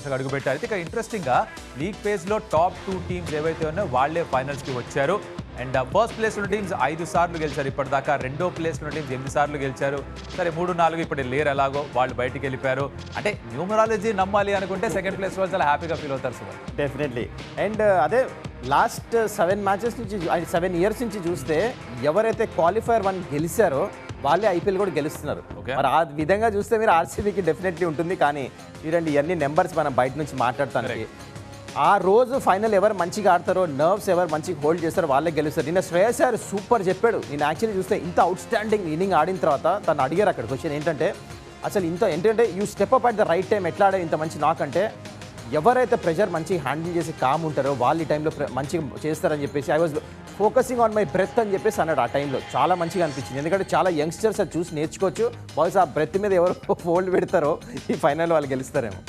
Finals అడుగుపెట్టారు. ఇక ఇంట్రెస్టింగ్గా లీగ్ ఫేజ్లో టాప్ 2 టీమ్స్ ఏవైతే ఉన్నాయో వాళ్లే ఫైనల్స్కి వచ్చారు. అండ్ ఫస్ట్ ప్లేస్ ఉన్న టీమ్స్ 5 సార్లు గెలిచారు ఇప్పటిదాకా. రెండో ప్లేస్ ఉన్న టీమ్స్ 8 సార్లు గెలిచారు. సరే 3-4 ఇప్పుడు లేరు, ఎలాగో వాళ్ళు బయటికి వెళ్ళిపోయారు. అంటే న్యూమరాలజీ నమ్మాలి అనుకుంటే సెకండ్ ప్లేస్ వాళ్ళు చాలా హ్యాపీగా ఫీల్ అవుతారు సార్. డెఫినెట్లీ. అండ్ అదే లాస్ట్ 7 మ్యాచెస్ నుంచి 7 ఇయర్స్ నుంచి చూస్తే ఎవరైతే క్వాలిఫైర్ 1 గెలిచారో వాళ్ళే ఐపీఎల్ కూడా గెలుస్తున్నారు. మరి ఆ విధంగా చూస్తే మీరు ఆర్సీబీకి డెఫినెట్లీ ఉంటుంది. కానీ చూడండి ఇవన్నీ నెంబర్స్ మనం బయట నుంచి మాట్లాడటానికి ఆ రోజు ఫైనల్ ఎవరు మంచిగా ఆడతారో, నర్వ్స్ ఎవరు మంచిగా హోల్డ్ చేస్తారో వాళ్ళే గెలుస్తారు. నిన్న శ్రేయస్ గారు సూపర్ చెప్పాడు. నేను యాక్చువల్లీ చూస్తే ఇంత అవుట్ స్టాండింగ్ ఇన్నింగ్ ఆడిన తర్వాత తను అడిగారు అక్కడ క్వశ్చన్ ఏంటంటే అసలు ఏంటంటే you step up at the right time. ఎట్లా ఆడే ఇంత మంచి నాక్ అంటే ఎవరైతే ప్రెషర్ మంచిగా హ్యాండిల్ చేసి కామ్ ఉంటారో వాళ్ళు ఈ టైంలో మంచిగా చేస్తారని చెప్పేసి I was focusing on my breath అని చెప్పేసి అన్నాడు. ఆ టైంలో చాలా మంచిగా అనిపించింది. ఎందుకంటే చాలా యంగ్స్టర్స్ అది చూసి నేర్చుకోవచ్చు. బహుశా ఆ బ్రెత్ మీద ఎవరు హోల్డ్ పెడతారో ఈ ఫైనల్ వాళ్ళు గెలుస్తారేమో.